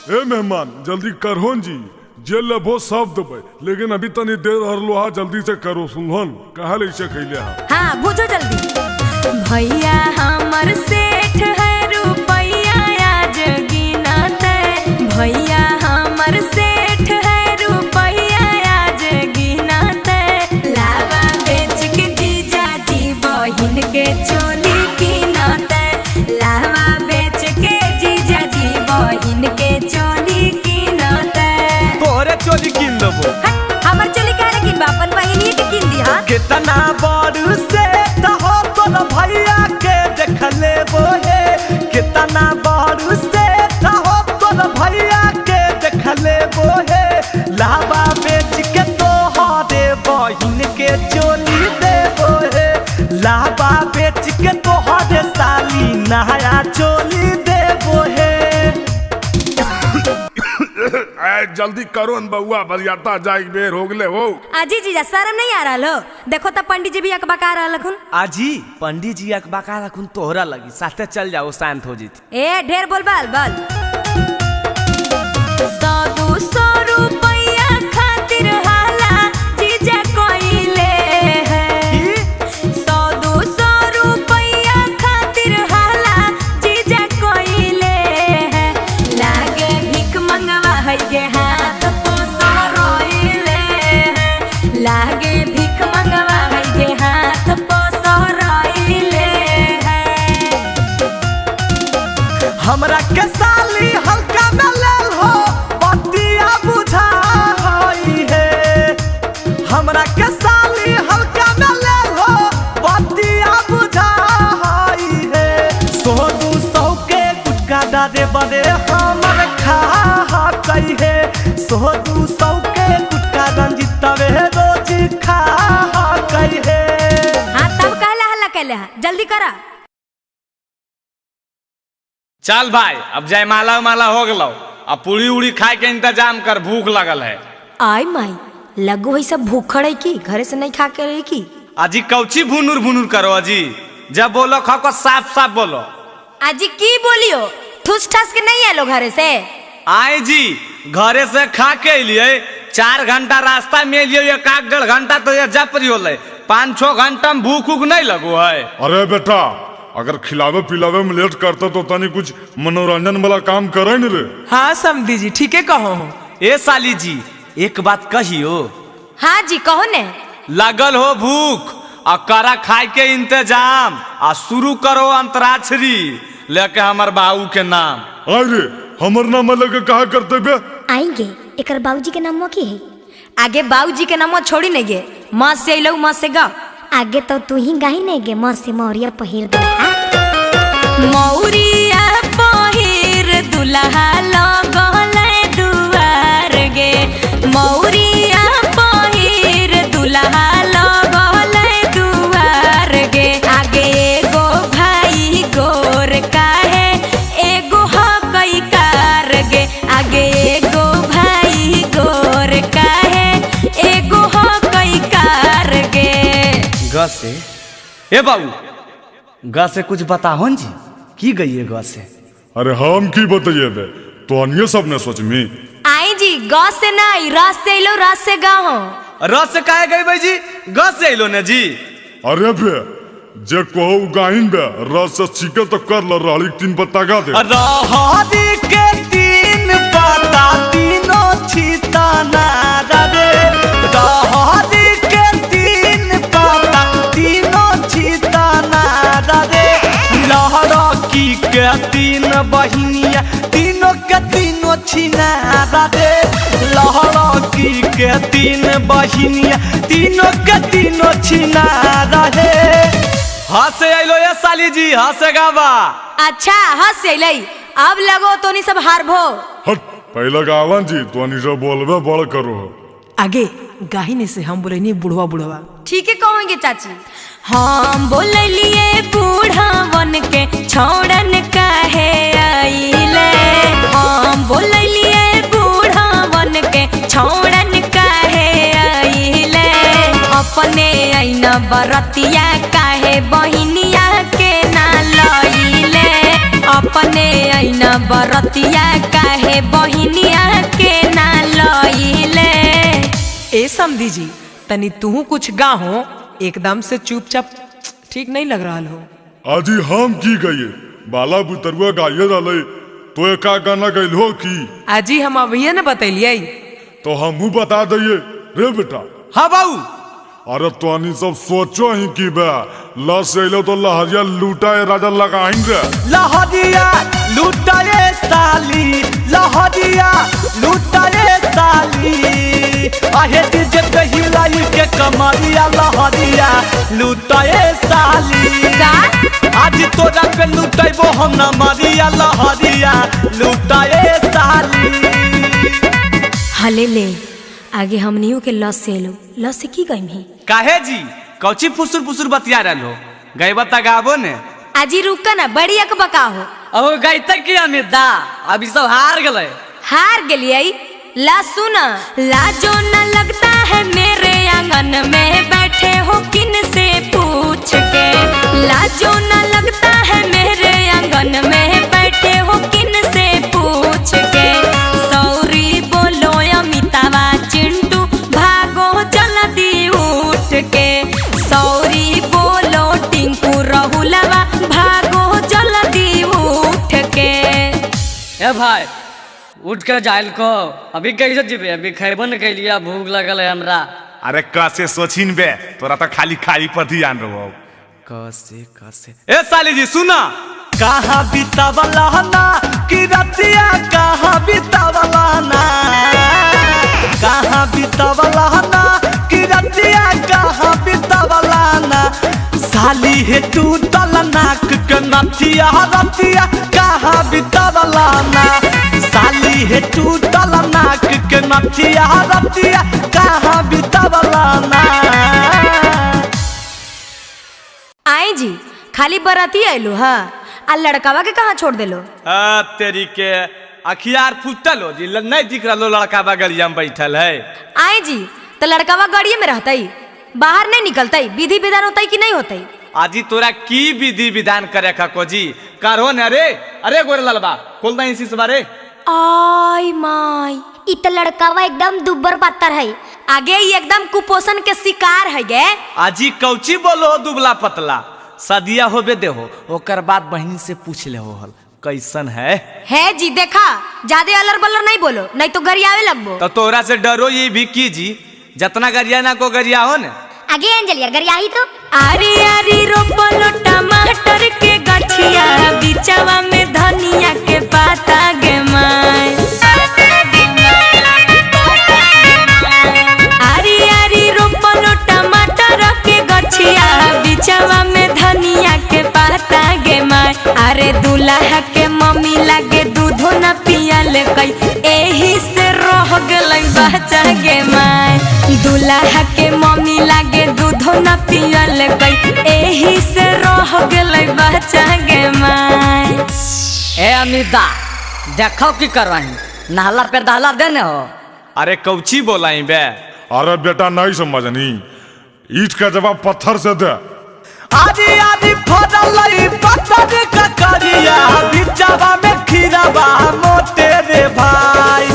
ए मेहमान जल्दी करहोन जी जेल लेबो सब देबे लेकिन अभी तनी देर हरलो हा जल्दी से करो सुनहन कहा ले से खइले हा। हाँ बुझो जल्दी। भैया हमर सेठ है रुपैया आज गिनते, भैया हमर सेठ है रुपैया आज गिनते। लावा बेच के जीजा जी बहिन के चोली गिनते, लावा बेच के जीजा जी बहिन के चोली गिनते। तोरे चोली किन देबो। हमर चोली काहे किन बा अपन बहिनी के किन दी हां। कितना बड़ से हो तोर भैया के देख लेबो हे, कितना बड़ से हो तोर भैया के देख लेबो हे। लावा बेच के तोहरे बहिन के चोली देबो हे, लावा बेच के तोहरे साली नया चोली देबो हे। जल्दी करो न बउआ बरियाता जाई बेर हो गले हो। आजी जीजा शर्म नहीं आ रहा लो, देखो तो पंडित जी भी अकबका रहा लखुन। आजी पंडित जी अकबका रखुन तोहरा लगी साथे चल जाओ शांत हो जीती। ए ढेर बोल बाल बल 100-200 रुपया खातिर हाला जीजा कोइले है, 100-200 रुपया खातिर हाला जीजा कोइले है। लागे भीख मंगवा है गे हाथ पोसा रोइले है, लागे भीख मंगवा है गे हाथ पोसा रोइले है। हमरा के साली हल्का में लेल हो बतिया बुझा होई है, हमरा के साली हल्का में लेल हो बतिया बुझा होई है। 100-200 के गुटका डारे बड़े हमर खा कई है, 100-200 के गुटका रंजितवे रोज खा कई है। हाँ तब कहला हल्ला कहले हा जल्दी करा। चल भाई अब जयमाला माला हो गलो, अब पूरी उड़ी खाए के इंतजाम कर, भूख लगल है। आय माई लगो है सब भूखड़ है की घरे से नहीं खा के रहे की। अजी कौची भुनुर भुनुर करो अजी, जब बोलो खा को साफ साफ बोलो। आजी की बोलियो ठूस ठास के नहीं आलो घरे से। आए जी घरे से खा के लिए 4 घंटा रास्ता में लिए 1-1.5 घंटा तो ये जपरी होले, 5-6 घंटा में भूख उख नहीं लगो है। अरे बेटा अगर खिलावे पिलावे में लेट करता तो तनी कुछ मनोरंजन वाला काम करे न रे। हाँ समधी जी ठीक है कहो। ए साली जी एक बात कहियो। हाँ जी कहो ने। लगल हो भूख और करा खाए के इंतजाम आ शुरू करो अंतराक्षरी लेके हमर बाबू के नाम। अरे हमर नाम लेके कहा करते बे। आएंगे एकर बाबूजी के नाम की है। आगे बाबूजी के नाम छोड़ी नहीं गे, माँ से लो माँ से गा। आगे तो तू ही गाही नहीं गे, माँ से मौरिया पहिर दे। मौरिया पहिर दुल्हा लगले दुआर गे, मौरिया पहिर दुल्हा लगले दुआर गे। आगे एगो भाई गोर काहे एगो हकई कार गे, आगे एगो भाई गोर काहे एगो हकई कार गे। ग से ए बाबू ग से कुछ बताहो जी की गई है ग से। अरे हम की बताइए बे तो अन्य सब ने सोच मी। आई जी ग से नहीं रस से लो, रस से गाओ। रस से काहे गई भाई जी, ग से अइलो ने जी। अरे बे जे कहू गाइन बे रस से सीखे तो कर ल रहली 3 पत्ता गा दे। रहरी के 3 पत्ता तीनों छिताना रे, रहरी के 3 पत्ता तीनों छिताना रे। लहरकी के 3 बहिनिया तीनों के तीनों छिना रे, लहरकी के 3 बहिनिया तीनों के तीनों छिना रे। हंसे अइलो ये साली जी हंसे गावा। अच्छा हंस अइलै, अब लगो तोनी सब हारभो। हट पहला गावन जी तो अन्य सब बोलबे बड़ करो। आगे गाहिने से हम बोले नहीं बुढ़वा बुढ़वा। ठीक है कहोगे चाची। हम बोलिए बूढ़ावन के छोड़न काहे आइले, हम बोलिए बूढ़ावन के छोड़न काहे आइले। अपने आईना बरतिया काहे बहिनिया के ना लइले, अपने आईना बरतिया काहे बहिनिया के ना लइले। ए समधी जी तनी तू कुछ गाहो, एकदम से चुपचाप ठीक नहीं लग रहा हो। आजी हम की गए बाला बुतरुआ गाये डाले तो का गाना गइल हो की आजी हम अभी न बतैलिए तो हमहू बता दिए रे बेटा। हाँ बाबू। अरे तो सब सोचो ही की बे लस अलो तो लहरिया लूटाए राजा लगाएंगे। लहरिया लूटाए साली, लहरिया लूटाए साली, आहे डीजे पे हिलाई के कमरिया लहरिया लूटाए साली। आज तोरा पे लूटाइबो हम ना मरिया लहरिया लूटाए साली। हले ले आगे हमनियों के लस से लो, लस से की गई ही काहे जी कौची फुसुर फुसुर बतिया रहो गई बता गाबो ने। आजी रुका ना बड़ी अक बका हो। अब गई तक की अमित दा अभी सब हार गए। हार गलिए ला सुना। लाजो न लगता है मेरे आंगन में बैठे हो किन से पूछ के। लाजो न लगता है मेरे आंगन में बैठे हो किन से पूछ के। सौरी बोलो अमितावा चिंटू भागो जल्दी उठ के। सौरी बोलो टिंकू राहुलवा भागो जल्दी उठ के। ए भाई उठ कर जाइल को अभी कैसे जीवे अभी खैबो न कैलिया भूख लगल है हमरा। अरे कैसे सोचिन बे तोरा तो खाली खाई पर ध्यान रहो। कैसे कैसे ए साली जी सुना। कहाँ बितावला ना कि रतिया कहाँ बितावला ना, कहाँ बितावला ना कि रतिया कहाँ बितावला ना। साली है टूटल नाक के नथिया रतिया कहाँ बितावला ना। साली है टूटल नाक के नथिया रतिया कहाँ बितावला ना। आई जी खाली बराती आयलू हा आ लड़कावा के कहाँ छोड़ देलो। तेरी के अखियार फुटल हो जी नहीं दिख रहा लड़का बगलिया में बैठल है। आई जी तो लड़कावा गाड़िए में रहतई बाहर नहीं निकलतई विधि विधान होतई कि नहीं होतई। आजी तोरा की विधि विधान करे खको जी करो न। अरे अरे गोरे ललबा खोल दई इसी बारे। आई माई इ त लड़कावा एकदम दुब्बर पत्थर है। आगे ही एकदम कुपोषण के शिकार है गे। आजी कौची बोलो दुबला पतला सदिया होबे दे हो ओकर बाद बहन से पूछ ले हो हल कैसन है जी देखा ज्यादा अलर बलर नहीं बोलो नहीं तो गरियावे लगबो। तो तोरा से डरो ये भी की जी जितना गरिया ना को गरिया हो न। आगे अंजलिया गरियाही तो आरी आरी रोपलो टमाटर के गठिया बिचवा में धनिया के पाता गे माय। आरी आरी रोपलो टमाटर के गठिया बिचवा में धनिया के पाता गे माय। अरे दूल्हा के मम्मी लागे दूधो न पियल कई एही से रह गई बच्चा गे माय। दूल्हा के मम्मी लागे दूधो न पियल कई एही से रह गई बच्चा गे माय। ए अमिता देखो की करवाही नहला पे दहला देने हो। अरे कौची बोलाई बे। अरे बेटा नहीं समझनी ईट का जवाब पत्थर से दे। आदि आदि फरलई पत्थर का करिया बिचवा में खीराबा मोटे रे भाई।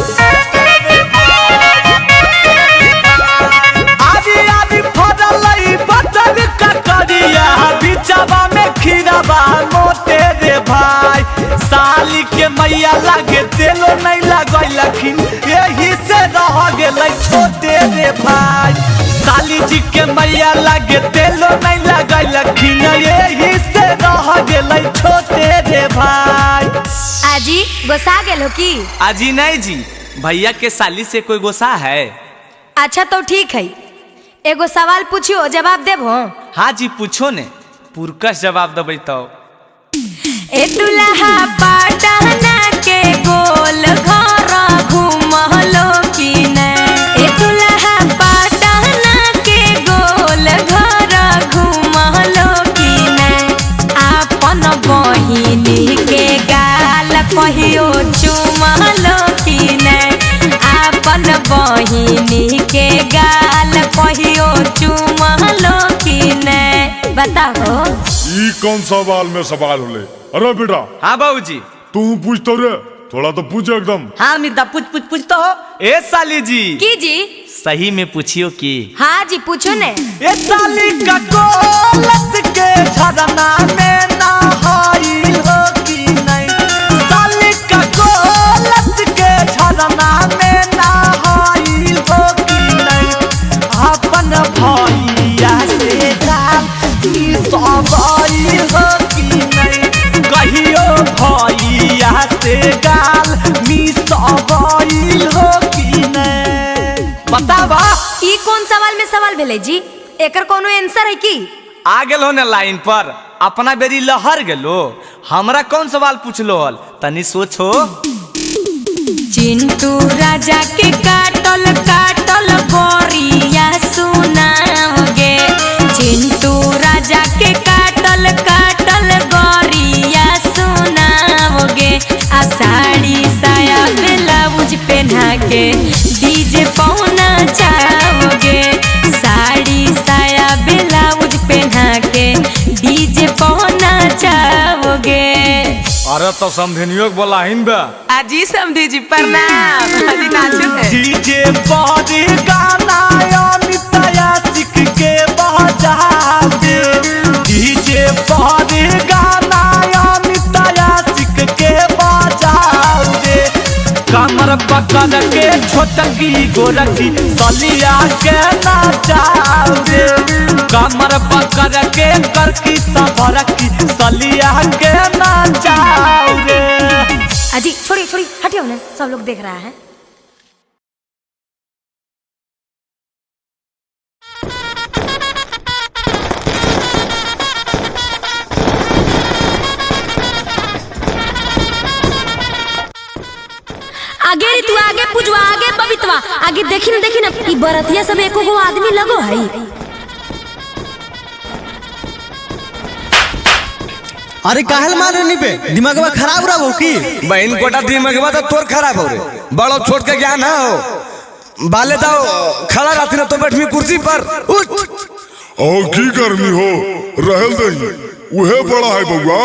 आदि आदि फरलई पत्थर का करिया बिचवा में खीराबा मोटे रे भाई। साली के मैया लागे तेलो नहीं लगैलखिन यही से रह गेलै छोटे रे भाई। साली जी के मैया लागे तेलो नहीं लगैलखिन यही से रह गेलै छोटे रे भाई। आजी गोसा गेल हो की। आजी नहीं जी भैया के साली से कोई गोसा है। अच्छा तो ठीक है एगो सवाल पूछियो जवाब देबो। हाँ जी पूछो ने पुरकस जवाब देबै तो। ए दुल्हा पटना के गोल घर घूमलो की ने। ए दुल्हा पटना के गोल घर घूमलो की ने। आपन बहिनी के गाल कहियो चुमलो की ने। आपन बहिनी के गाल कहियो चुमलो की ने। बताओ ई कौन सवाल में सवाल होले। अरे बेटा हाँ बाबूजी तू पूछ तो रे, थोड़ा तो पूछ एकदम। हाँ अमिता पूछ तो हो। ए साली जी की जी? सही में पूछियो की। हाँ जी पूछो ने। ए साली का कोलत के झरना में नहाई हो कि नहीं? साली का कोलत के झरना में नहाई हो कि नहीं? अपन भैया से जाती सवाई हो कि नहीं? कहियो भैया से गाल मिसवाई हो कि नहीं? बतावा। ई कौन सवाल में सवाल भेले जी? एकर कोनो आंसर है की? आ गेलो ने लाइन पर, अपना बेरी लहर गेलो, हमरा कौन सवाल पूछलो हल, तनी सोचो। चिंटू राजा के काटल काटल गोरिया सुनाओगे। चिंटू राजा के काटल काटल गोरिया सुनाओगे। आ साड़ी साया ब्लाउज पहना के डीजे पौना चाहोगे। साड़ी साया ब्लाउज पहना के डीजे पौना चाहोगे। अरे तो समझनियो बोला हिन बे। अजी समधी जी प्रणाम। अजी नाचो है। डीजे पर गाना अमिता सिख के बजा दे। डीजे पर गाना अमिता सिख के बजा दे। कमर पकड़ के छोटकी गोरखी सलिया के नाचा दे। कमर पकड़ के करकी सबरकी सलिया के नाचा दे। अजी छोड़ी छोड़ी हटियो ना, सब लोग देख रहा है। आगे रे तू आगे पूजवा आगे बबीतवा आगे देखी ना ई बरतिया सब एको गो आदमी लगो है। अरे काहल मारे नी पे दिमागवा खराब रहा हो की? बहन कोटा दिमागवा तो तोर खराब हो रे, बड़ो छोट के ज्ञान ना हो। बाले दाओ खड़ा रहती ना तो बैठमी कुर्सी पर। उठ और की करनी हो, रहल दही उहे बड़ा है बउआ।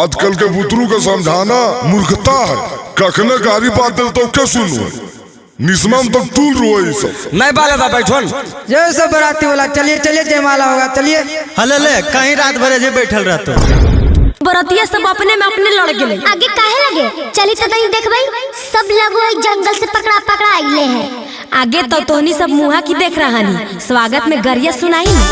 आजकल के बुतरू के समझाना मूर्खता है। कखने गारी बात दे तो क्या सुनो, निस्मम तक तूल रोए सब। नहीं बाले दा बैठन जय सब बराती वाला चलिए चलिए जयमाला होगा चलिए। हले ले कहीं रात भर जे बैठल रहतो। बरतिया सब अपने में अपने लड़ गेले। आगे काहे लगे? चली तो नहीं देखबै, सब लोग एक जंगल से पकड़ा आइले हैं। आगे तो तोहनी सब मुहा की देख रहा नी, स्वागत में गरिया सुनाई ना।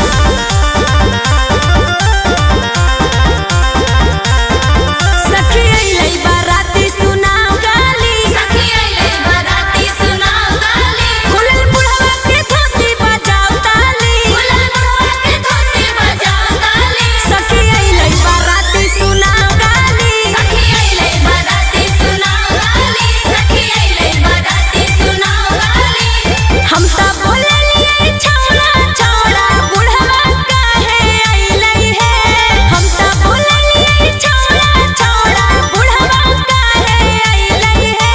सखी अइलै बाराती सुनाओ गाली। सखी अइलै बाराती सुनाओ गाली। खुलल बुढ़वा के धोती बजाओ ताली। खुलल बुढ़वा के धोती बजाओ ताली। सखी अइलै बाराती सुनाओ गाली। सखी अइलै बाराती सुनाओ गाली। सखी अइलै बाराती सुनाओ गाली। हम त बोललिए छौड़ा छौड़ा बुढ़वा काहे अइलै है। हम त बोललिए छौड़ा छौड़ा बुढ़वा काहे अइलै है।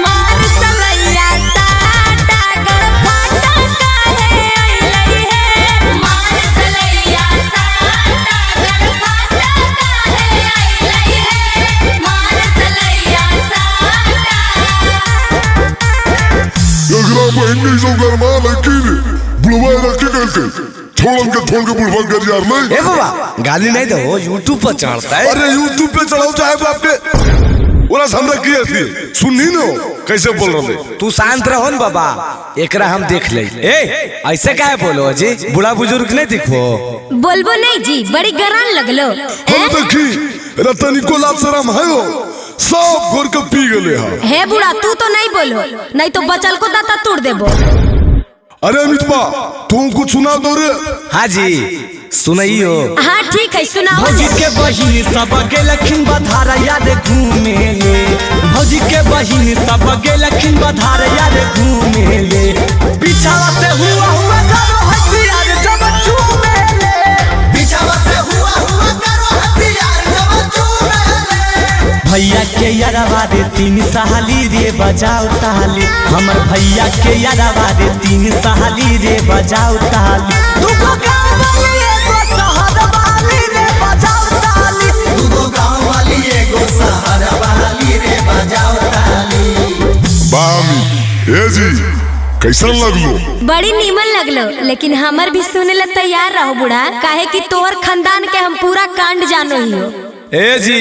मार सलैया साटा गड़फाटा काहे अइलै है। मार सलैया साटा गड़फाटा काहे अइलै है। मार सलैया एकरा बहन के सब गरमा लकी रे, बुलवा रखे करके छोड़न के बुलवा कर यार ले। ए बाबा गाली नहीं दो, यूट्यूब पर चढ़ता है। अरे यूट्यूब पे चढ़ाओ चाहे बाप के ओरा हमरा की असली सुननी न कैसे बोल रहे। तू शांत रहो न बाबा, एकरा हम देख ले। ए ऐसे काहे बोलो जी, बूढ़ा बुजुर्ग नहीं दिखो। बोलबो नहीं जी, बड़ी गरान लगलो। हम देखी रतनी को लाभ शरम है हो, सब घोर के पी गले हा। हे बूढ़ा तू तो नहीं बोलो, नहीं तो बचल को दाता तोड़ देबो। अरे अमितपा तू कुछ सुना दो रे। हाँ जी सुनाइयो। हाँ ठीक है सुनाओ। भौजी के बहिन सब गेलखिन बधार याद घूमे ले। भौजी के बहिन सब गेलखिन बधार याद घूमे ले। पिछावा से हुआ करो हथियार जब चूमे ले। पिछावा से हुआ करो हथियार जब चूमे ले। भैया के यारवा रे 3 साली रे बजाओ ताली। हमर भैया के यारवा रे 3 साली रे बजाओ ताली। दुगो गाँव वाली एगो शहर वाली रे बजाओ ताली। दुगो गाँव वाली एगो शहर वाली ए जी कैसन लगलो? बड़ी नीमन लगलो, लेकिन हमर भी सुने ला तैयार रहो बुढ़ा, काहे कि तोहर खानदान के हम पूरा कांड जानो ही हो। ए जी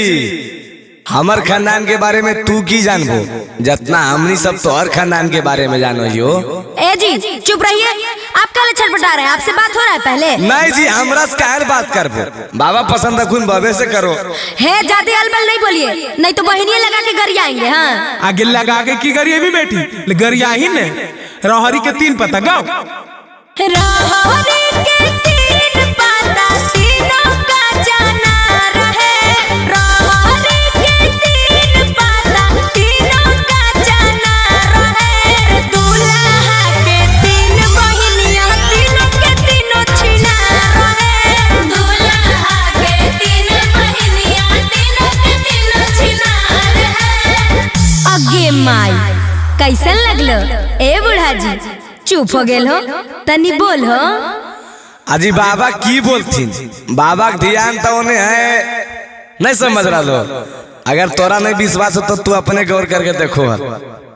हमर खानदान के बारे में तू की जानबो जितना हमनी सब तोहर खानदान के बारे में जानो हो। ए जी चुप रहिए, आप काले छटपटा रहे हैं, आपसे बात हो रहा है पहले। नहीं जी हमरा से काहे बात करबो, बाबा पसंद रखून बाबे से करो। है ज्यादा अलबल नहीं बोलिए, नहीं तो बहनिया लगा के घर आएंगे। हाँ आगे लगा के की गरिया भी बैठी गरिया ही ने रहरी के 3 पत्ता गाओ। रहरी के 3 पत्ता तीनों का जाना रहे, रहरी के 3 पत्ता तीनों का जाना रहे, दूल्हा के 3 बहनिया तीनों के तीनों छिना रहे, दूल्हा के 3 बहनिया तीनों के तीनों छिना रहे। अगे माई कैसन लगलो ए बूढ़ा जी? चुप हो गेल हो, तनी बोल हो। अजी बाबा की बोलथिन, बाबा के ध्यान तो उन्हें है नहीं समझ रहा लो। अगर तोरा नहीं विश्वास हो तो तू अपने गौर करके देखो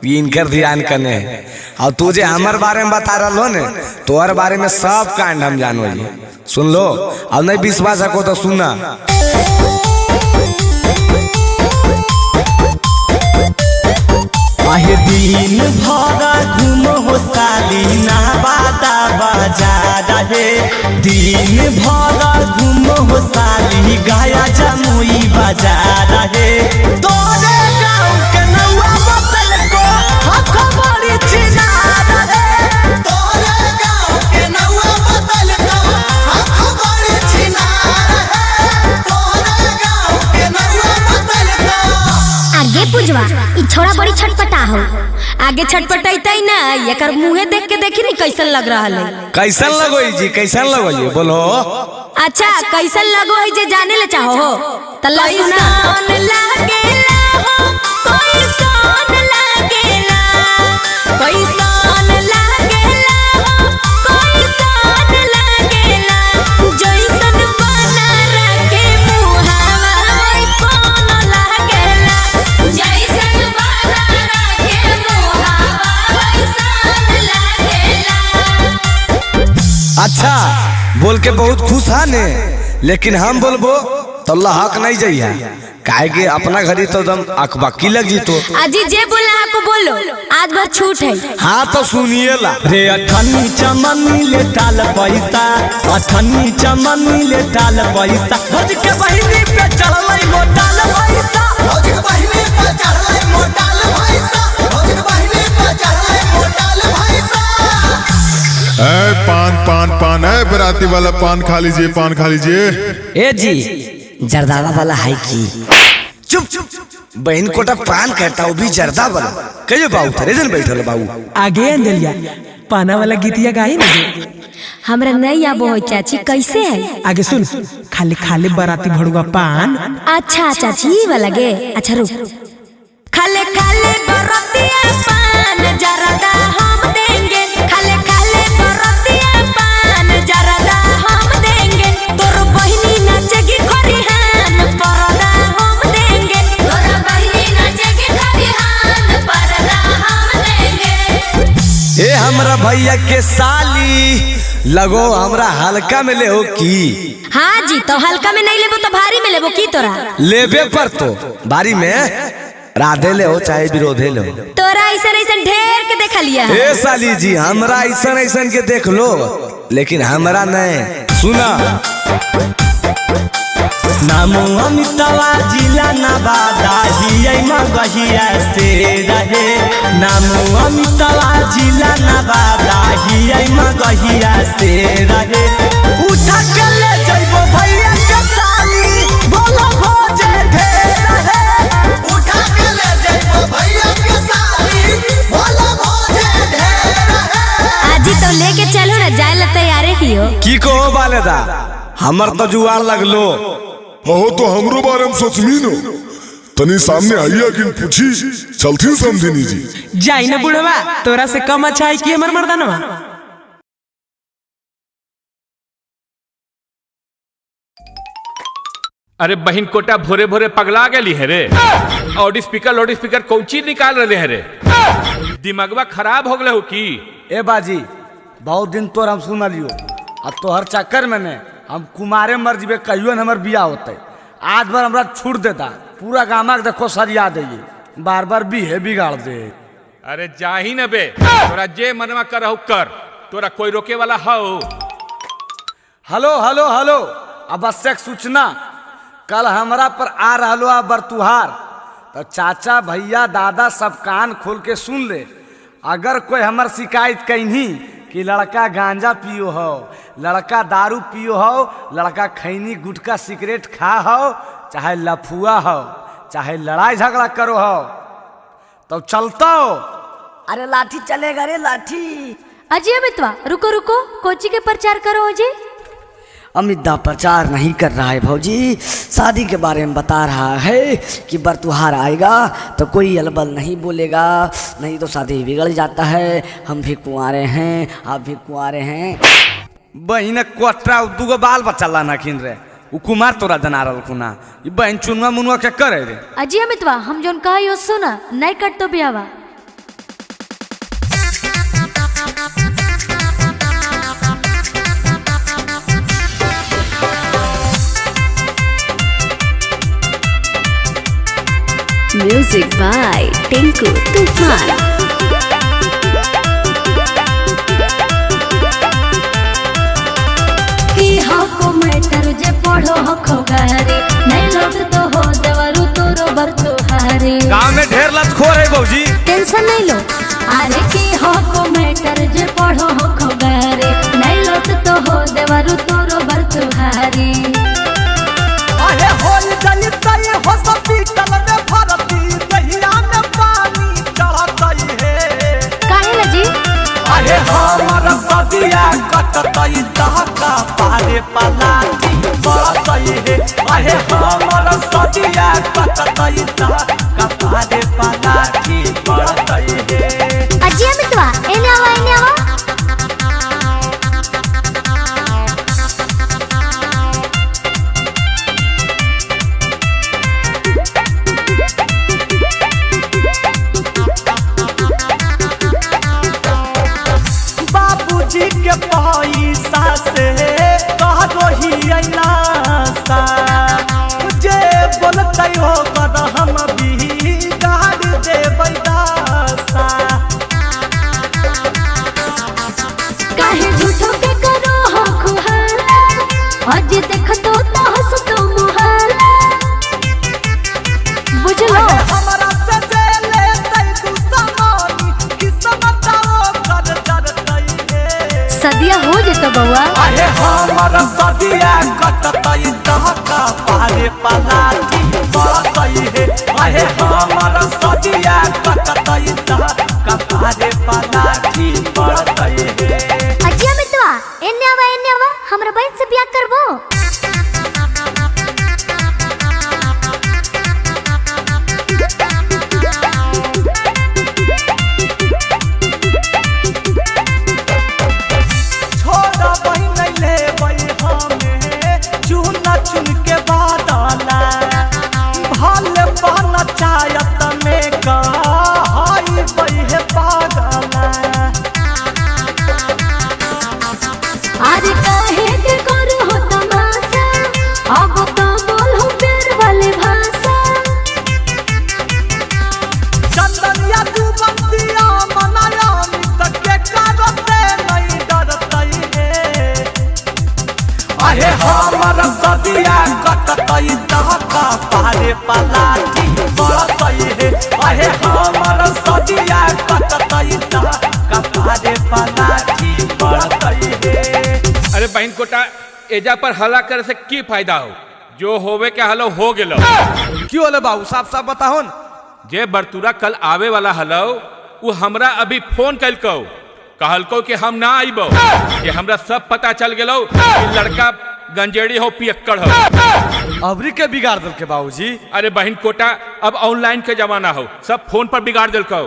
इनकर ध्यान कने है। और तू जे हमार बारे में बता रहा लो ने तोहर बारे में सब कांड हम जानो जी, सुन लो। और नहीं विश्वास रखो तो सुनना। आहे दिन भर घूम हो साली ना बाता बाजार है, दिन भर घूम हो साली गाया जमुई बाजार है, तोरे गाँव के नौआ बतल को हक बड़ी चिनार है, तोरे गाँव के नौआ बतल को हक बड़ी चिनार है, तोरे गाँव के नौआ बतल को। आगे पुजवा ई छोड़ा बड़ी छटपटा हो। आगे छटपटाई ना, एकर मुंहे देख के देखी नहीं कैसन लग रहा है। कैसन लगो जी, कैसन लगो जी बोलो। अच्छा कैसन लगो है जे जाने ले चाहो हो तल्ला सुना। लागेला हो कैसन लागेला, कैसन लागेला हो कैसन लागेला, जैसन बना रखे मुहावा वैसन लागेला, जैसन बना रखे मुहावा वैसन लागेला। अच्छा बोल के बहुत खुश है ने, लेकिन हम बोलबो तो अल्लाह हक नहीं जाइए, काहे के अपना घरी तो दम अकबकी लग जी तो। अजी जे बोला को बोलो, आज भर छूट है। हाँ तो सुनिए ला। रे अठन्नी चमनी ले टाल पैसा, अठन्नी चमनी ले टाल पैसा, भोज के बहिनी पे चढ़लै मोटाल पैसा, भोज के बहिनी पे चढ़लै मोटाल पैसा, भोज के बहिनी पे चढ़लै मोटाल पैसा। ए पान पान पान है बराती वाला पान खा लीजिए, पान खा लीजिए। ए जी जर्दावा वाला है की? चुप चुप बहन कोटा पान कहता वो भी जर्दा वाला कहियो बाबू थरे जन बैठल बाबू। आगे अंजलिया पाना वाला गीतिया गाई ना। हमरा नहीं आबो हो चाची, कैसे है? आगे सुन, खाली खाली बराती भड़ुआ पान। अच्छा चाची वाला गे, अच्छा रुक। खाले खाले बरतिया पान जरदा हम देंगे, खाले खाले बरतिया पान जरदा हम देंगे, तोर बहिनी नाचेगी खरिहान परदा हम देंगे, तोर बहिनी नाचेगी खरिहान परदा हम देंगे। ए हमरा भैया के साली लगो हमरा हल्का में ले हो की? हाँ जी तो हल्का में नहीं लेबो तो भारी में लेबो की तोरा? लेबे पर तो भारी में राधे ले हो चाहे विरोधे ले हो। तोरा ऐसन ऐसन ढेर के देखा लिया। ए साली जी हमरा ऐसन ऐसन के देख लो, लेकिन हमरा नहीं। सुना नामो अमितवा जिला नवादा हियै मगहिया से रहे, नामो अमितवा जिला नवादा हियै मगहिया से रहे, उठा के ले जइबो भैया के साली बोलो भोजे ढेर रहे, उठा के ले जइबो भैया के साली बोलो भोजे ढेर रहे। आजी तो लेके चलो ना, जाए ला तैयारे ही हो। की कहो बालेदा हमर तो जुआर लगलो। हो तो हमरो बारे में सोचनी नो, तनी सामने आइया कि पूछी चलती समझनी जी। जाई ना बुढ़वा, तोरा से कम अच्छा है कि हमर मर्दानवा। अरे बहन कोटा भोरे भोरे पगला गेली है रे, लाउड स्पीकर कौन चीज निकाल रहे है रे। दिमागवा खराब हो गए हो की? ए बाजी बहुत दिन तोर हम सुनलियो आ तोहर चक्कर में ने हम कुमारे मर जीबे कहियो न हमर बियाह होते। आज बार हमरा छूट देता, पूरा गामा के देखो सरिया दे, बार बार बिहे बिगाड़ दे। अरे जा ही न बे, तोरा जे मनवा करहु कर, तोरा कोई रोके वाला हो? हेलो हेलो हेलो, आवश्यक सूचना, कल हमरा पर आ रहलो आ बरतुहार, तो चाचा भैया दादा सब कान खोल के सुन ले। अगर कोई हमर शिकायत कहीं कि लड़का गांजा पियो हो, लड़का दारू पियो हो, लड़का खैनी गुटखा सिगरेट खा हो, चाहे लफुआ हो, चाहे लड़ाई झगड़ा करो हो, तो चलता हो। अरे लाठी चलेगा रे लाठी। अजय अमितवा रुको रुको, कोची के प्रचार करो जी। अमिता प्रचार नहीं कर रहा है भौजी, शादी के बारे में बता रहा है कि बरतुहार आएगा तो कोई अलबल नहीं बोलेगा, नहीं तो शादी बिगड़ जाता है। हम भी कुंवारे हैं, आप भी कुंवारे हैं। बहन कोटरा दूगो बाल बच्चा लाना किन रे, उ कुमार तोरा जना रहल खुना, ये बहन चुनवा मुनवा के करे रे। अजय अमितवा हम जोन कहियो सुना, नहीं कट तो बियावा। म्यूजिक बाय टिंकू तूफान। की हको मैटर जे पढ़ो हको गारे, नहीं लौट तो हो देवरु तोरो बरतुहारे। गांव में ढेर लतखोर है भौजी, टेंशन नहीं लो। अरे की हको मैटर जे पढ़ो हको गारे, नहीं लौट तो हो देवरु तोरो बरतुहारे। अरे होल जली तई हो सब पीतल में भरती, दहिया में पानी चढ़तई है। काहे लजी? अरे हमर सदिया कटतई दहका पारे पलाटी बढ़तई है। अरे हमर सदिया कटतई दहका पारे पलाटी बढ़तई है। अजय अमितवा एने आवा एने आवा। बाबूजी के पैसा से कह दो ही अनासा, जे बोलते हो कर हम भी गाड़ देबै दासा। काहे झूठो के करो हको हाला, आज देख तो हंस तो मुहाला। बुझलो हमरा से जे लेतै तू समानी, किस्मत कर डरतई है। सदिया हो जेतो बउआ। अरे हमर सदिया कटतई दहका पारे पलाटी बढ़तई है। अरे हमर सदिया कटतई दहका पारे पलाटी बढ़तई है। अजय अमितवा एने आवा, हमरा बहन से बियाह करबो। छोड़ा बहिन लेबै हमें चुन चुन के बादला, भले बन चायत में कहई बहे पागला। अरे काहे के करो हो तमाशा, अब तो बोलो प्यार वाले भाषा। चंदनिया तू बंसिया मनाया मित के करते नहीं डरतई है। अरे हमर सदिया कटतई दहका पारे पलाटी बढ़तई है। अरे हमर सदिया कटतई दहका पारे पलाटी बढ़तई है। अरे बहन कोटा एजा पर हल्ला करे से की फायदा हो? जो होवे के हलो हो गेलो। क्यों होले बाबू, साफ साफ बताहो न। जे बरतुरा कल आवे वाला हलो, वो हमरा अभी फोन कलको, कहलको कि हम ना आइबो, कि हमरा सब पता चल गेलो कि लड़का गंजेड़ी हो पियक्कड़ हो। अबरी के बिगाड़ दल के बाबूजी। अरे बहन कोटा अब ऑनलाइन के जमाना हो, सब फोन पर बिगाड़ दिलको।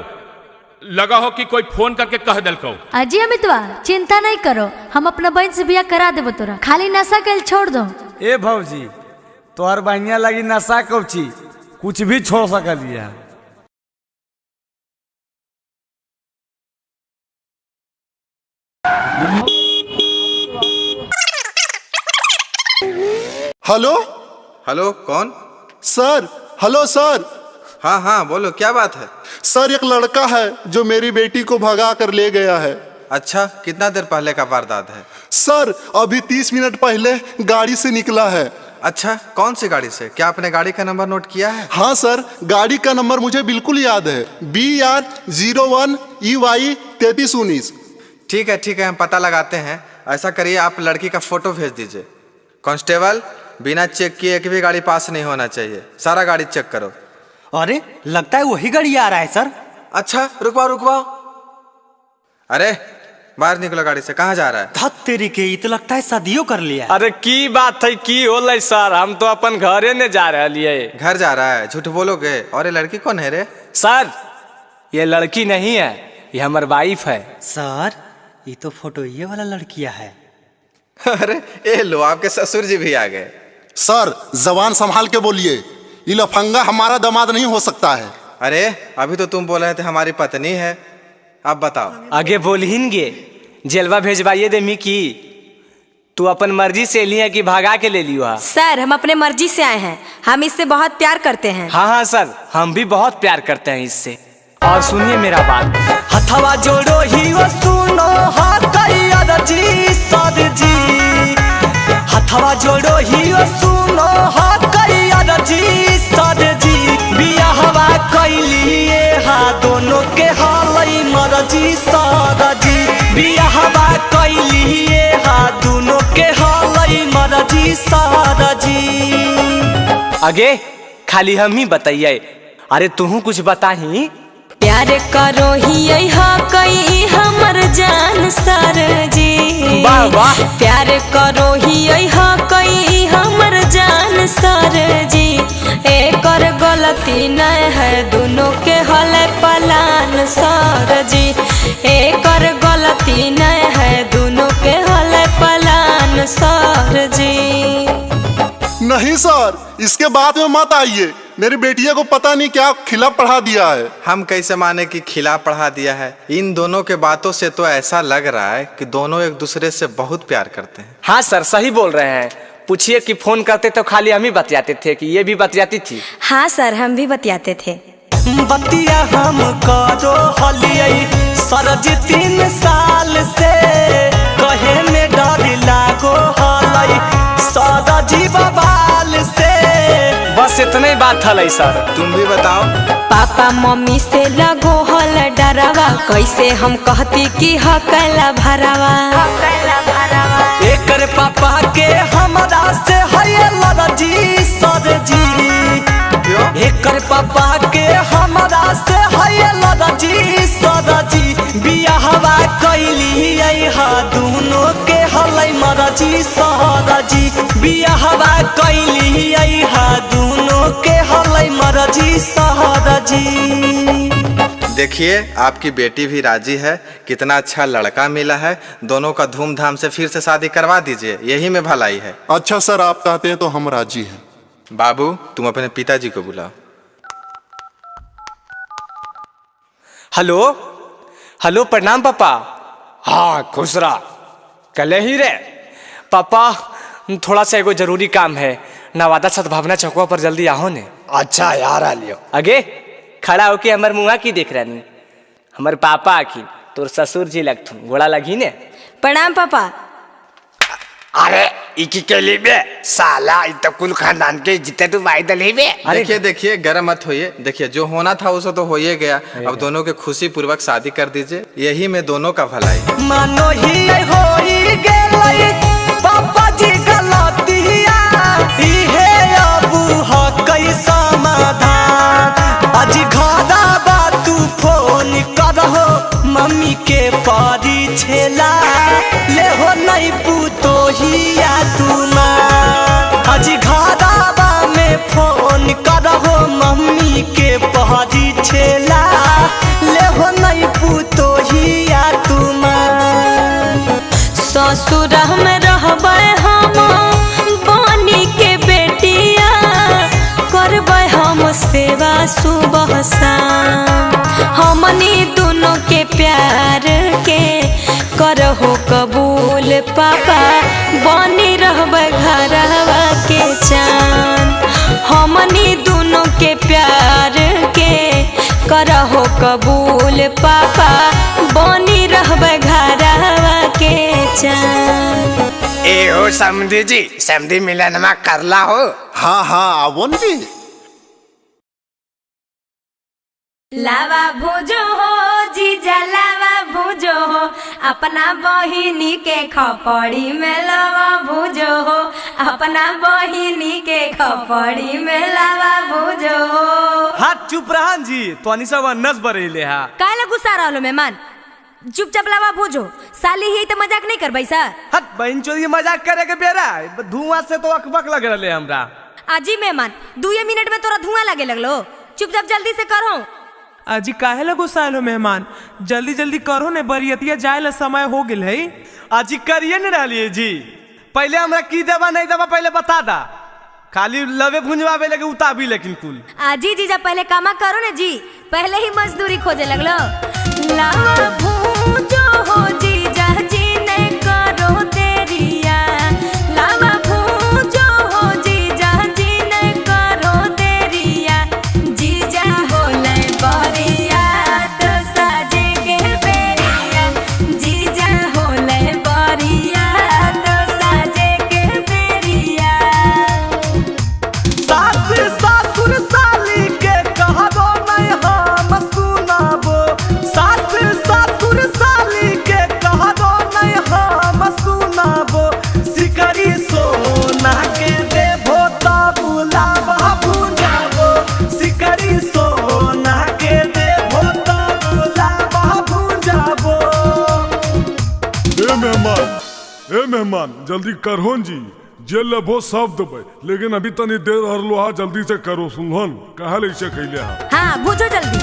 लगा हो कि कोई फोन करके कह दिलको। अजय अमितवा चिंता नहीं करो, हम अपना बहन से बियाह करा देबो तोरा, खाली नशा कल छोड़ दो। ए भौजी तोहर बहनिया लगी नशा कौची, कुछ भी छोड़ सकलिया। हेलो हेलो, कौन? सर। हेलो सर। हाँ हाँ बोलो, क्या बात है? सर एक लड़का है जो मेरी बेटी को भगा कर ले गया है। अच्छा, कितना देर पहले का वारदात है? सर अभी 30 मिनट पहले गाड़ी से निकला है। अच्छा, कौन सी गाड़ी से? क्या आपने गाड़ी का नंबर नोट किया है? हाँ सर, गाड़ी का नंबर मुझे बिल्कुल याद है, BR01 EY 3319। ठीक है, हम पता लगाते हैं। ऐसा करिए, आप लड़की का फोटो भेज दीजिए। कांस्टेबल, बिना चेक किए एक भी गाड़ी पास नहीं होना चाहिए, सारा गाड़ी चेक करो। अरे लगता है वही गाड़ी आ रहा है सर। अच्छा, रुकवाओ। अरे बाहर निकलो गाड़ी से, कहाँ जा रहा है? धत तेरी के, तो लगता है शादियों कर लिया। अरे की बात है, की होलै सर? हम तो अपन घरे ने जा रहे हैं। घर जा रहा है? झूठ बोलोगे। और ये लड़की कौन है रे? सर ये लड़की नहीं है, ये हमारी वाइफ है। सर ये तो फोटो ये वाला लड़किया है। अरे ये लो, आपके ससुर जी भी आ गए। सर जबान संभाल के बोलिए, ये लफंगा हमारा दामाद नहीं हो सकता है। अरे अभी तो तुम बोल रहे थे हमारी पत्नी है, अब बताओ। आगे बोलहिनगे, जेलवा भेजवाइए दे मिकी। तू अपन मर्जी से लिया कि भागा के ले लियो? सर हम अपने मर्जी से आए हैं, हम इससे बहुत प्यार करते हैं। हाँ सर, हम भी बहुत प्यार करते हैं इससे। और सुनिए मेरा बात, हथवा जोड़ो ही वो सुनो जी सर जी। हथवा जोड़ो ही वो सुनो जी सर जी। बियाहवा कैलिए हा दोनों के हालई मरजी सर जी। बियाहवा कैलिए हा दोनों के हालई मरजी सर जी। आगे खाली हम ही बताइए। अरे तू कुछ बताही। प्यार करो ही कई हमर जान सर जी। वाह वाह। प्यार करो ही कई हमर जान सर जी। एकर गलती न है, दोनों के हल पलान सर जी। एकर गलती न है, दोनों के हल पलान सर जी। नहीं सर, इसके बाद में मत आइए, मेरी बेटिया को पता नहीं क्या खिला पढ़ा दिया है। हम कैसे माने कि खिला पढ़ा दिया है? इन दोनों के बातों से तो ऐसा लग रहा है कि दोनों एक दूसरे से बहुत प्यार करते हैं। हाँ सर सही बोल रहे हैं। पूछिए कि फोन करते तो खाली हम ही बतियाते थे कि ये भी बतियाती थी? हाँ सर हम भी बतियाते थे। बतिया हम करो हलियै सर जी 3 साल से। कहे में डर लागो हलै सर जी बवाल से। बस इतने ही बात हलै सर। तुम भी बताओ। पापा मम्मी से लगो हल डरावा, कैसे हम कहती कि हकला भरावा। एकर पापा के हमरा से है लड़जी सर जी। एकर पापा के हमरा से है लड़जी सर जी। बियाहवा कैलिए हा दोनों के हलै मरजी सर जी। बियाहवा कैलिए हा दोनों के हलै मरजी सर जी। देखिए आपकी बेटी भी राजी है, कितना अच्छा लड़का मिला है। दोनों का धूमधाम से फिर से शादी करवा दीजिए, यही में भलाई है। अच्छा सर, आप कहते हैं तो हम राजी हैं। बाबू तुम अपने पिताजी को बुलाओ। हेलो हेलो, प्रणाम पापा। हाँ खुश रहा। कल ही रे पापा, थोड़ा सा एगो जरूरी काम है, नवादा सद्भावना चौकवा पर जल्दी आओ ने। अच्छा यार आ लियो। आगे खड़ा होके हमार मुँह की देख रही? हमार पापा आखिन, तोर ससुर जी लगथुन, गोड़ा लगी ने। प्रणाम पापा। अरे इकी के लिए बे साला, इ तो कुल खानदान के जितने तू वाई दली बे। देखिए गर्म मत होइए। देखिए जो होना था उसे तो हो ही गया। अब दोनों के खुशी पूर्वक शादी कर दीजिए, यही में दोनों का भलाई। मानो ही होई गेलै पापा जी गलतिया, इहे अबू हकै समाधान। आज घरा बा तू फोन करहो मम्मी के पारी छेला, ले हो नहीं पूतो हिया तू मां। आज घरा बा में फोन करहो मम्मी के पारी छेला, ले हो नहीं पूतो हिया तू मां। ससुर में रहबै हम बनी के बेटिया, करबै हम सेवा सुबह शाम। हमनी दोनों के प्यार के करहो कबूल पापा, बनी रहबै घरवा के चांद हमनी दोनों के प्यार के करहो कबूल पापा बनी रहबे घरवा के चांद। ए हो समधी जी, समधी मिलन में करला हो। हाँ हाँ आवो जी। लावा भूजो हो जीजा लावा भूजो हो अपना बहिनी के खपड़ी में लावा भूजो हो अपना बहिनी के खपड़ी में लावा भूजो हो। हाथ चुप रहन जी, तो अनी सब नस बरेले हा। काहे ला गुस्सा रहलो मेहमान? चुपचाप लावा भूजो, साली ही तो मजाक नहीं करबै सर। हट बहन चोरी मजाक करे के बेरा धुआं से तो अकबक लग रहे हमरा। आजी मेहमान 2 मिनट में तोरा धुआं लगे लगलो, चुपचाप जल्दी से करो। अजी काहे लगो सालो मेहमान, जल्दी जल्दी करो ने, बरियतिया जाए ला समय हो गेल है। आजी करिए नहीं रही जी, पहले हमरा की देवा नहीं देवा पहले बता दा। खाली लवे भुंजवावे लगे उताबी लेकिन कुल। आजी जीजा पहले कामा करो ने जी, पहले ही मजदूरी खोजे लगलो। लावा भूजो हो जीजा जी ने करो देरिया, लावा भूजो हो जीजा जी ने करो देरिया, जीजा हो ले बरिया तो साजे के बेरिया, जीजा हो ले बरिया तो साजे के बेरिया। सास ससुर साली के कहबो नहीं हम सुनाबो, सास ससुर साली के कहबो नहीं हम सुनाबो, सिकरी सोना के देबो त बुलावा भुंजाबो, सिकरी सोना के देबो त बुलावा भुंजाबो। ए मेहमान जल्दी करहोन जी, जे लेबो सब देबै, लेकिन अभी तनी देर हरलो हा, जल्दी से करो सुनहन कहा ले से कैले हा। हाँ बुझो जल्दी।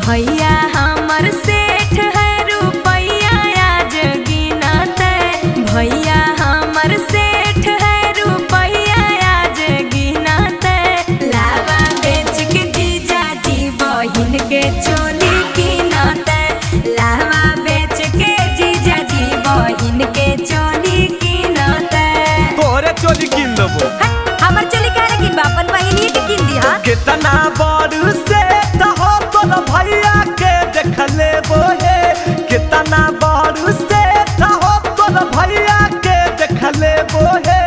भैया हमर सेठ है रुपैया आज गिनते, भैया हमर सेठ है रुपैया आज गिनते, लावा बेच के जीजा जी बहिन के चोली गिनते, लावा बेच के जीजा जी बहिन के चोली गिनते। तोरे चोली किन देबो। हमर चोली काहे किन बा, अपन बहिनी के किन दिहा। कितना बड़ू से हो तोर भैया के देख लेबो हे, कितना बड़ू से हो तोर भैया के देख लेबो हे,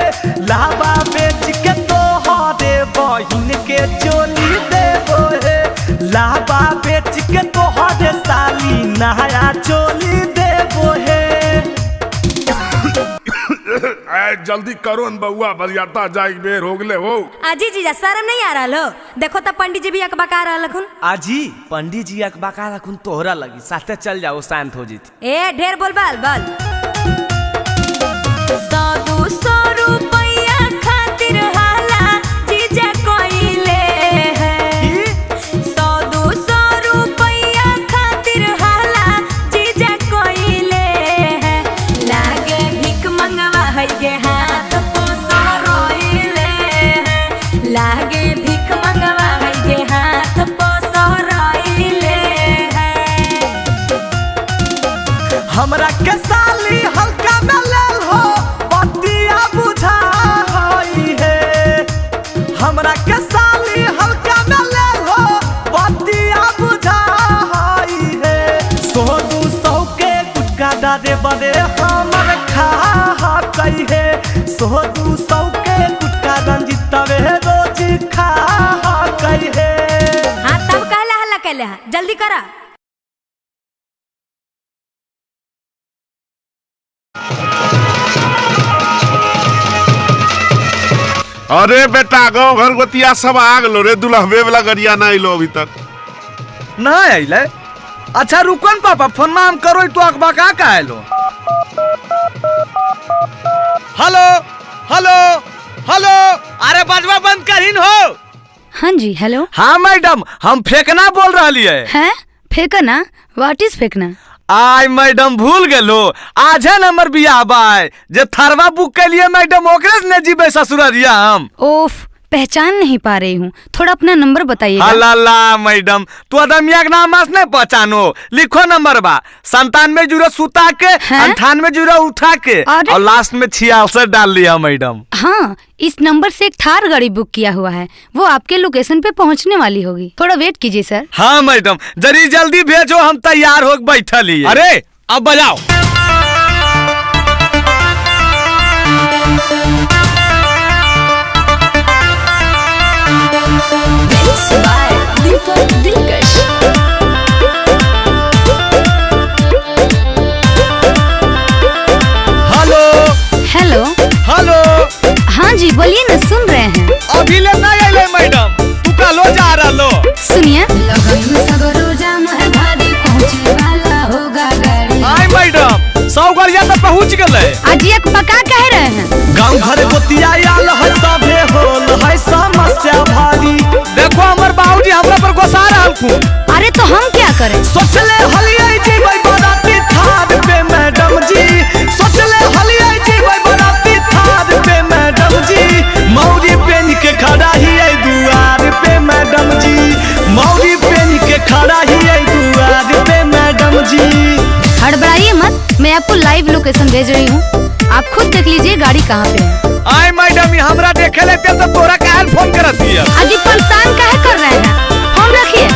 लावा बेच के तोहरे बहिन के चोली देबो हे, लावा बेच के तोहरे साली नया चोली देबो हे। जल्दी करो न बउआ, बरियाता जाए बेर हो गले हो। आजी जीजा शर्म नहीं आ रहा लो, देखो तो पंडित जी भी अकबका रहा लखुन। आजी पंडित जी अकबका रखुन तोहरा लगी, साथे चल जाओ शांत हो जीत। ए ढेर बोल बाल बाल। 100-200 रुपया खातिर हाला जीजा कोइले है, 100-200 रुपया खातिर हाला जीजा कोइले है, लागे भीख मंगवा है के हाथ पोसा रोइले है, लागे भीख मंगवा है के हाथ पोसा रोइले है। हमरा के साली हल्का में लेल हो बतिया बुझा होई है, हमरा के साली हल्का में लेल हो बतिया बुझा होई है, 100-200 के गुटका डारे बड़े हमर खा कई है, 100-200 के गुटका रंजितवे रोज खा कई है। हाँ तब कहला हल्ला कहले हा, जल्दी करा। अरे बेटा गाँव घर गोतिया सब आ गलो रे, दुल्हबे वाला गरिया ना आइलो अभी तक। ना आइले? अच्छा रुकन पापा, फोन में हम करो तो अकबका का आइलो। हेलो हेलो हेलो, अरे बजवा बंद करीन हो। हाँ जी हेलो। हाँ मैडम, हम फेंकना बोल रही है। फेंकना? व्हाट इज फेंकना? आय मैडम भूल गेलो, आज है नंबर बियाह बाय जे थरवा बुक के लिए मैडम ओकरे ने जीबे ससुररिया हम। ओफ पहचान नहीं पा रही हूँ, थोड़ा अपना नंबर बताइएगा। अल्लाह मैडम, तू अदमिया के नाम नहीं पहचानो। लिखो नंबर बा 97 सुता के 98 उठा के और लास्ट में 66 डाल दिया मैडम। हाँ, इस नंबर से एक थार गाड़ी बुक किया हुआ है, वो आपके लोकेशन पे पहुँचने वाली होगी, थोड़ा वेट कीजिए सर। हाँ मैडम, जरी जल्दी भेजो, हम तैयार हो बैठल ही। अरे अब बजाओ। Hello hello hello. हाँ जी बोलिए ना, सुन रहे हैं। अभी ले नहीं आइले मैडम, तू का लो जा रहा लो। सुनिए। आई मैडम, 100 गाड़िया तो पहुँच गए। आज एक पका कह रहे हैं। गाँव घर गोतिया आल है, सभे होल है समस्या भारी। देखो हमर बाबूजी हमरा पर गुस्सा रहलखुन। अरे तो हम क्या करें? सोचले हलियै जीबै बराती थार पे मैडम जी, सोचले हलियै जीबै बराती थार पे मैडम जी। मौरी पेन के खड़ा हियै दुआर पे मैडम जी, मौरी पेन के खड़ा हियै दुआर पे मैडम जी। हड़बड़ाइए मत, मैं आपको लाइव लोकेशन भेज रही हूँ, आप खुद देख लीजिए गाड़ी कहाँ पे है। आई मैडम, हमरा देखे लेते तो तोरा काहे फोन करत दिया? अजी परेशान काहे कर रहे हैं, फोन रखिए।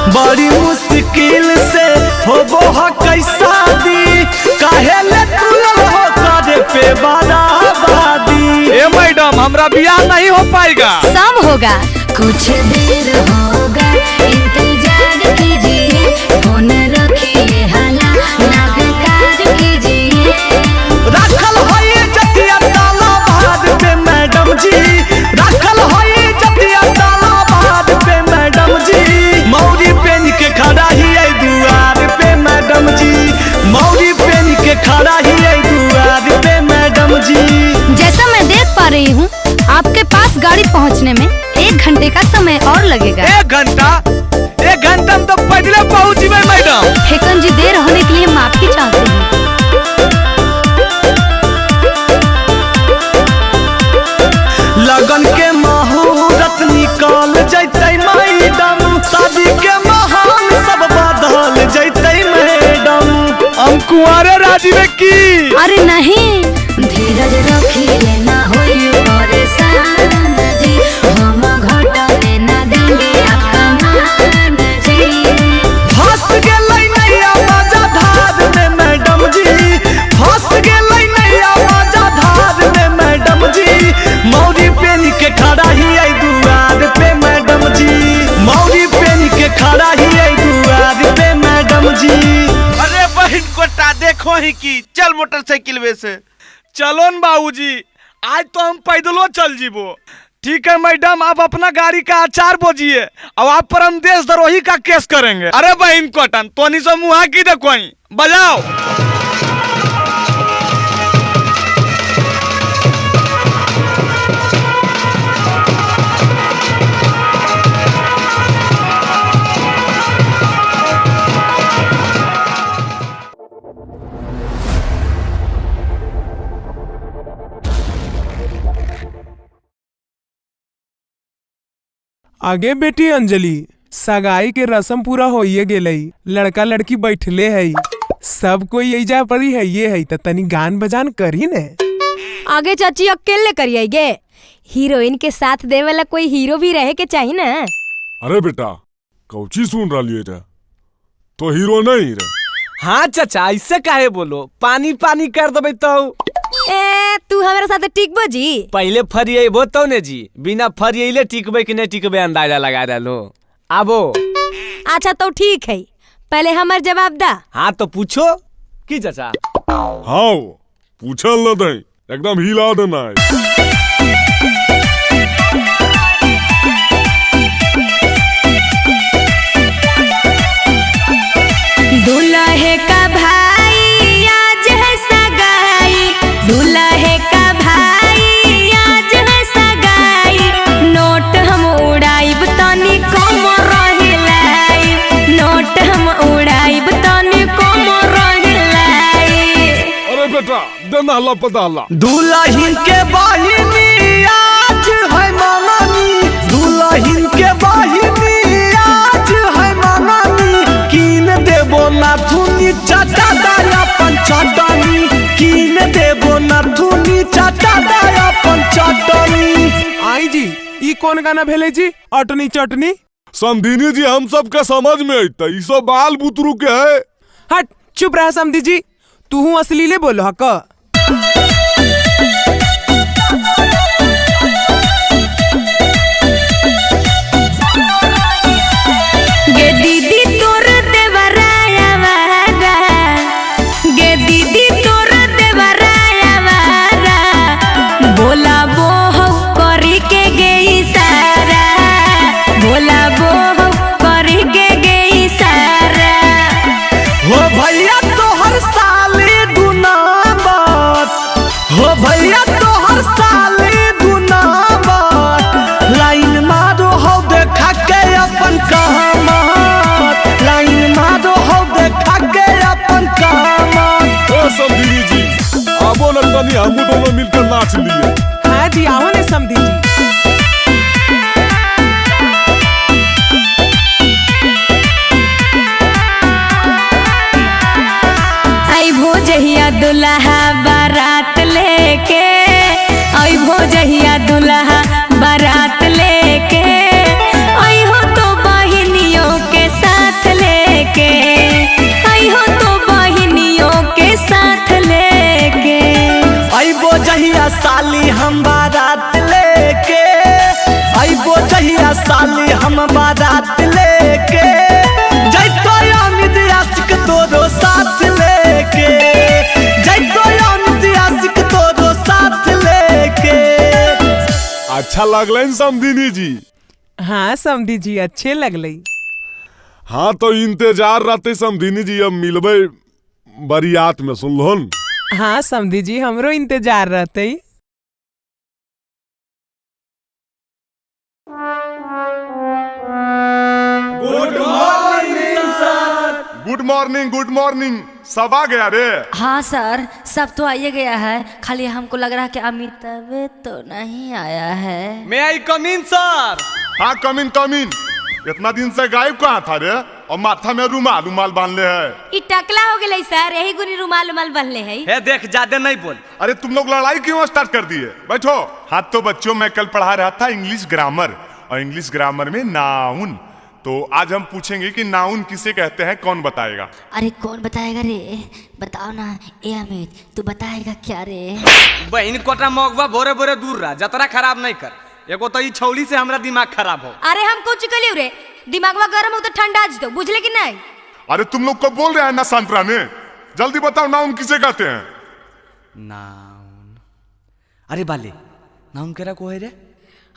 बड़ी मुश्किल से होबो ह कैसा दी, काहे ले तू हो करे पे बराबादी। ए मैडम, हमरा बियाह नहीं हो पाएगा। सब होगा, कुछ देर होगा, इंतजार कीजिए, फोन रखिए, हाला ना बेकार कीजिए। राखल होई जतिया ताला बाद पे मैडम जी, राखल होई जतिया ताला बाद पे मैडम जी। मौरी पेन के खड़ा हियै दुआर पे मैडम जी, मौरी पेन के खड़ा हियै दुआर पे मैडम जी। जैसा मैं देख पा रही हूँ, आपके पास गाड़ी पहुँचने में 1 घंटे का समय और लगेगा। 1 घंटा? 1 घंटा में तो पहले पहुँच जीवे मैडम। हेकन जी, देर होने के लिए माफी चाहते हैं। लगन के मुहूर्त निकाल जैते मैडम, शादी के महान सब बदल जैते मैडम। हम कुंवारे राजी में की। अरे नहीं, धीरज रखिए, ना होइए परेशान जी, हम घटने ना देंगे आपका मान जी। फंस गेलै नैया मजा धार में मैडम जी, फंस गेलै नैया मजा धार में मैडम जी। मौरी पेन के खड़ा हियै दुआर पे मैडम जी, मौरी पेन के खड़ा हियै दुआर पे मैडम जी। अरे बहन कोटा देखो ही की, चल मोटरसाइकिल में से। चलो न बाबूजी, आज तो हम पैदलो चल जीवो। ठीक है मैडम, आप अपना गाड़ी का आचार बोझिए, अब आप पर हम देशद्रोही का केस करेंगे। अरे बहन कोटन, तो नहीं सो मुहा की देखो, बजाओ। आगे बेटी अंजलि, सगाई के रस्म पूरा होइए गेलई, लड़का लड़की बैठले है, सब कोई एजा परी है, ये है त तनी गान बजान करी ने। आगे चाची अकेले करिए गे, हीरोइन के साथ दे वाला कोई हीरो भी रहे के चाहिए ना। अरे बेटा, कौची सुन रहा लिए रे, तो हीरो नहीं रे। हाँ चाचा, ऐसे काहे बोलो, पानी पानी कर दबे तो। तू हमारे साथ टिकबो जी? पहले फरिएबो तो ने जी, बिना फरिएले टिकबे कि नहीं टिकबे अंदाजा लगा डालो। आबो। अच्छा तो ठीक है, पहले हमार जवाब दा। हाँ तो पूछो की चाचा। हाँ पूछल न दई, एकदम हिला देना है। दूल्हे का भाई आज है सगाई, दूल्हे का भाई आज है सगाई, नोट हम उड़ाइब तनी कम रहिलाई, नोट हम उड़ाइब तनी कम रहिलाई। अरे बेटा नहला पताला। दुल्हन के बहिनी आज है मननी, दुल्हन के बहिनी आज है मननी, कीन देबो नाथुनी चाचा दाया पंचटनी, कीन देबो नाथुनी चाचा दाया पंचटनी। आई जी ई कौन गाना भेले जी? अटनी चटनी। समधिनी जी हम सब के समझ में अइता, ई सब बाल बुतरू के है। हट चुप रहा समधी जी, तू असलीले बोल हक। गे दीदी तोर देवराया वारा, गे दीदी तोर देवराया वारा, बोला बोह करी के गई सारा, बोला बोह करी के गई सारा। हो भैया तोहर साली दुनामत, हो भैया तोहर साली दुनामत, लाइन मारो हो देखा के अपन कहमत, लाइन मारो हो देखा के अपन कहमत। ओ समधिनी जी आबो न तनी हम दोनों मिलकर नाच लिए। हाँ जी आओ ने समधी जी। आई भोजहिया दुल्हा बारात लेके, आई भोजहिया दुल्हा बारात लेके, आई हो तो बहिनियों के साथ लेके, आई हो तो बहिनियों के साथ लेके। अइबो जहिया साली हम बारात लेके, अइबो जहिया साली हम बारात लेके, जैतो अमित आशिक तोरो साथ लेके, जैतो अमित आशिक तोरो साथ लेके। अच्छा लगलन समधिनी जी? हाँ समधी जी अच्छे लगलई। हाँ तो इंतजार रहते समधिनी जी, अब मिलबे बरियात में, सुनलोन। हाँ समधी जी हमरो इंतजार रहते। Good morning sir. Good morning, good morning. सब आ गया रे? हाँ सर सब तो आइए गया है, खाली हमको लग रहा है कि अमिताभ तो नहीं आया है। मैं आई कम इन सर। हाँ कमिन कमिन। इतना दिन से गायब कहाँ था रे? और माथा में रुमाल रुमाल बांधले है। ई टकला हो गया सर, यही गुनी रुमाल रुमाल बनले है। हे देख ज्यादा नहीं बोल। अरे तुम लोग लड़ाई क्यों स्टार्ट कर दिए? बैठो। हाँ तो बच्चों मैं कल पढ़ा रहा था इंग्लिश ग्रामर, और इंग्लिश ग्रामर में नाउन। तो आज हम पूछेंगे कि नाउन किसे कहते हैं, कौन बताएगा? अरे कौन बताएगा रे? बताओ ना। ए अमित तू बताएगा क्या रे? बहन कोटा मौगवा भोरे भोरे दूर रहा, जतरा खराब नहीं कर। एगो तो ई छौली से हमरा दिमाग खराब हो। अरे हम कुछ कलियो रे, दिमागवा गरम हो तो ठंडा आज दो, बुझले कि नहीं? अरे तुम लोग को बोल रहे हैं ना शांत रहने। जल्दी बताओ नाउन किसे कहते हैं? नाउन। अरे बाले नाउन केरा को है रे?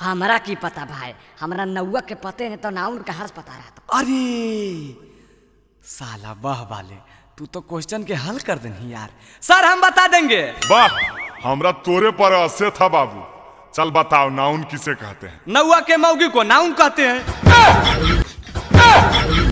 हमरा की पता भाई, हमरा नौवा के पते ने तो नाउन का हर्ष पता रहता। अरे साला वाह बाले, तू तो क्वेश्चन के हल कर देनी यार। सर हम बता देंगे। वाह हमरा तोरे पर आसे था बाबू। चल बताओ नाउन किसे कहते हैं? नौवा के मौगी को नाउन कहते हैं।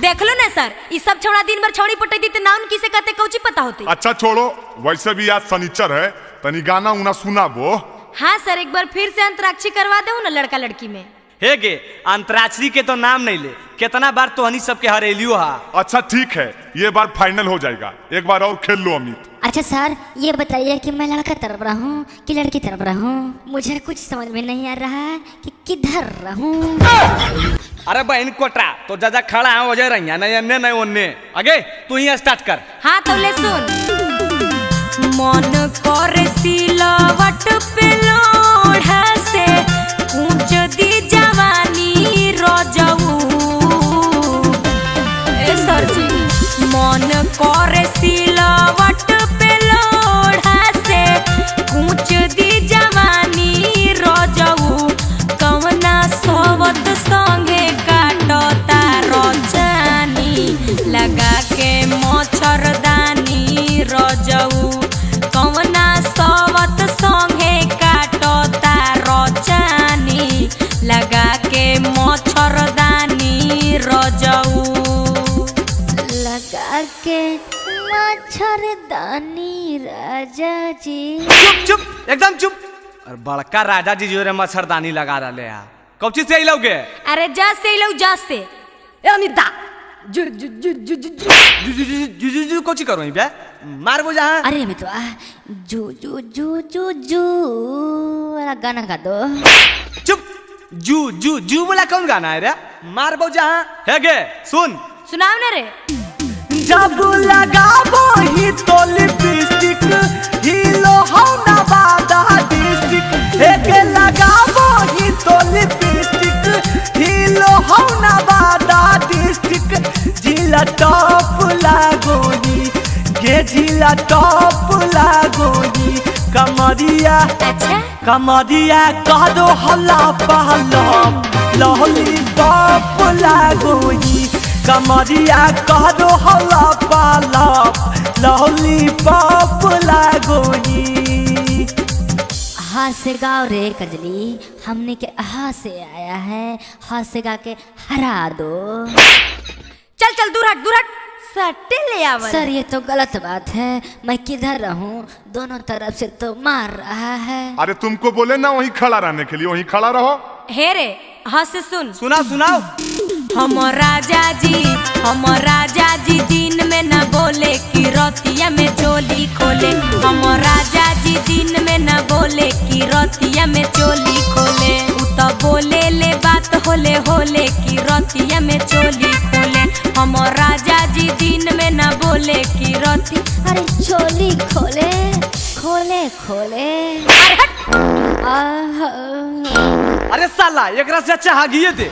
देख लो ना सर, ये सब छोड़ा दिन भर छौड़ी पटाई दी तो नाउन किसे कहते कौची पता होती। अच्छा छोड़ो, वैसे भी आज शनिचर है, तनी गाना उना सुनाबो। हाँ सर एक बार फिर से अंतराक्षरी करवा दो ना लड़का लड़की में। हे गे अंतराक्षरी के तो नाम नहीं ले, कितना बार तो हनी सबके हरेलियो हा। अच्छा ठीक है, ये बार फाइनल हो जाएगा, एक बार और खेल लो अमित। अच्छा सर ये बताइए कि मैं लड़का तरफ रहा हूँ कि लड़की तरफ रहा हूँ? मुझे कुछ समझ में नहीं आ रहा है कि किधर रहूँ। अरे बहन कोटरा तो जजा खड़ा है वजह रही नहीं अन्य नहीं ओन्ने। आगे तू ही स्टार्ट कर। हाँ तो ले सुन। मन कर सिलवट पे लोढ़ा से कूच दी जवानी रजऊ। ए सर जी मन कर सिलवट पे लोढ़ा से कूच दी जवानी रजऊ। कवना सोवत संगे काटता रचानी लगा के मच्छरदानी रजऊ। कवना सोवत संगे काटता मच्छरदानी राजा जी। चुप चुप एकदम चुप। और बड़का राजा जी जो रे मच्छरदानी लगा रहे हैं कौची से लोगे? अरे जा से लो जा से। ए अमिता जु जु जु जु जु जु जू जू कोची करो बे मार बो जहां। अरे अमिता जू जू जू जू जू वाला गाना गा दो। चुप जू जू जू वाला कौन गाना है रे? मार बो जहां है गे सुन सुनाओ ना रे। जब लगाबो ही तो लिपस्टिक हीलो हो नवादा डिस्ट्रिक्ट। एक लगाबो ही तो लिपस्टिक हीलो हो नवादा डिस्ट्रिक्ट। जिला टॉप लागोनी गे जिला टॉप लागोनी। कमरिया कमरिया कह दो हल्ला पहला लॉलीपॉप लागोनी। कमरिया कह दो हल्ला पाला लॉलीपॉप लागोनी। हाथ से गाओ रे कजली हमने के हाथ से आया है हाथ से गा के हरा दो। चल चल दूर हट सट्टे ले आवर। सर ये तो गलत बात है मैं किधर रहूं दोनों तरफ से तो मार रहा है। अरे तुमको बोले ना वहीं खड़ा रहने के लिए वहीं खड़ा रहो। हे रे हाँ से सुन सुनाओ। हम राजा जी दिन में न बोले कि रतिया में चोली खोले। हम राजा जी दिन में न बोले कि रतिया में चोली खोले। उ तो बोले ले बात होले होले कि रतिया में चोली खोले। हम राजा जी दिन में न बोले कि रति अरे चोली खोले खोले खोले। अरे साला एकरा से अच्छा हागिए दे।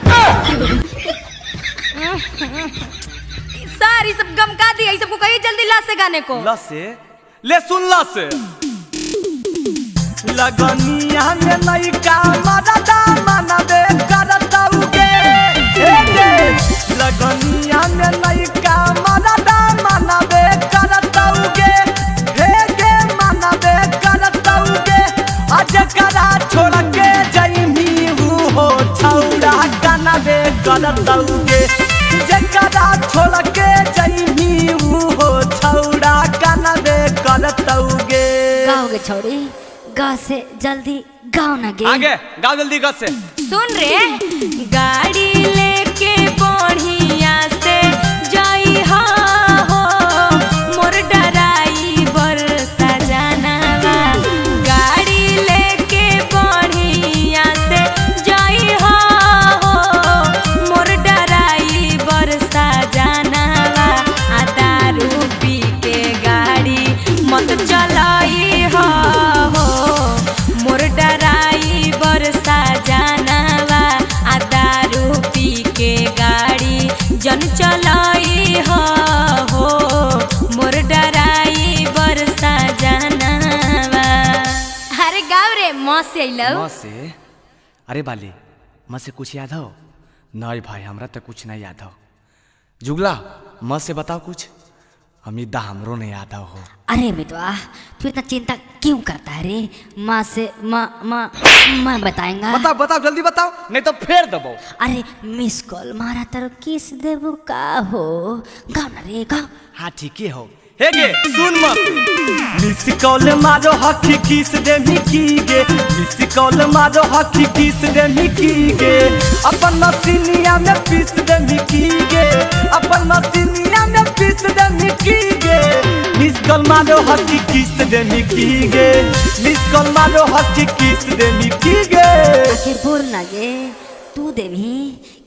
सारी सब गम का दिया सबको कही जल्दी ला से गाने को। ला से ले सुन ला से। लगनिया में लइका मरदा मनबे करतौगे। लगनिया में लइका मरदा मनबे करतौगे। हे गे मनबे करतौगे। अजकरा छोड़ के जइमी हो छौड़ा कनबे करतौगे। जकरा छोड़ के जइमी हो छौड़ा कनबे करतौगे। गाओगे छोड़ी गा से जल्दी गाओ ना गे। आगे गाओ जल्दी गा से। सुन रे गाड़ी लेके बढ़िया से जाई हो मोर डराइवर सजनवा। गाड़ी लेके बढ़िया से जाई हो मोर डराइवर सजनवा। आ दारू पी के गाड़ी मत चलाई हो मोर डराइवर सजनवा। आ दारू पी के गाड़ी जन चलाई हो मोर डराइवर सजनवा। अरे गाँव रे माँ से अइलो। माँ से अरे बाली माँ से कुछ याद हो? नहीं भाई हमरा तो कुछ नहीं याद हो। जुगला माँ से बताओ कुछ। अमिता हमरो नहीं याद हो। अरे मितवा तू इतना चिंता क्यों करता है रे? माँ से माँ बताएंगा। बताओ जल्दी बताओ नहीं तो फेर दबो। अरे मिस कॉल मारा तर किस देबू का हो गाओ ना रे गाओ। हाँ ठीक है हो। हे गे सुन मत। मिस कॉल मारो हकी किस दे मिकी गे। मिस कॉल मारो हकी किस दे मिकी गे। अपन मसीनिया में पीस दे मिकी गे। अपन मसीनिया में पीस दे मिकी गे। मिस कॉल मारो हकी किस दे मिकी गे। मिस कॉल मारो हकी किस दे मिकी गे। आखिर बोल ना गे तू देमी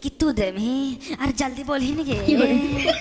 कि तू देमी। अरे जल्दी बोल ही नहीं गे।